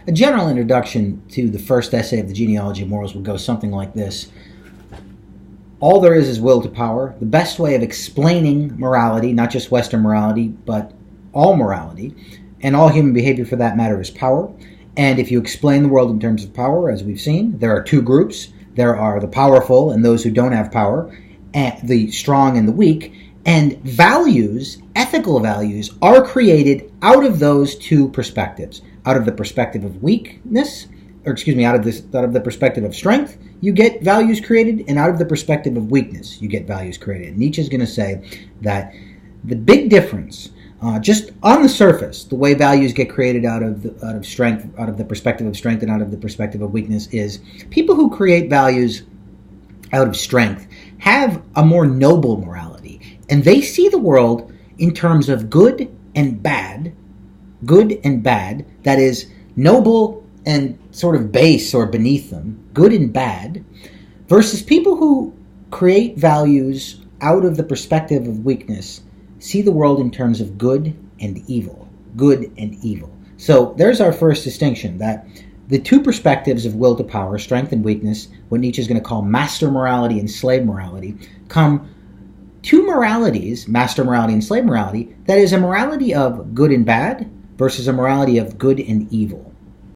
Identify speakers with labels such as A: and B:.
A: A general introduction to the first essay of the Genealogy of Morals would go something like this. All there is will to power. The best way of explaining morality, not just Western morality, but all morality, and all human behavior for that matter, is power. And if you explain the world in terms of power, as we've seen, there are two groups. There are the powerful and those who don't have power, and the strong and the weak. And values, ethical values, are created out of those two perspectives. Out of the perspective of weakness, out of the perspective of strength, you get values created, and out of the perspective of weakness, you get values created. And Nietzsche is going to say that the big difference, just on the surface, the way values get created out of strength, out of the perspective of strength, and out of the perspective of weakness, is people who create values out of strength have a more noble morality, and they see the world in terms of good and bad, that is, noble and sort of base or beneath them, good and bad, versus people who create values out of the perspective of weakness, see the world in terms of good and evil. So there's our first distinction, that the two perspectives of will to power, strength and weakness, what Nietzsche is going to call master morality and slave morality, come two moralities, master morality and slave morality, that is a morality of good and bad versus a morality of good and evil.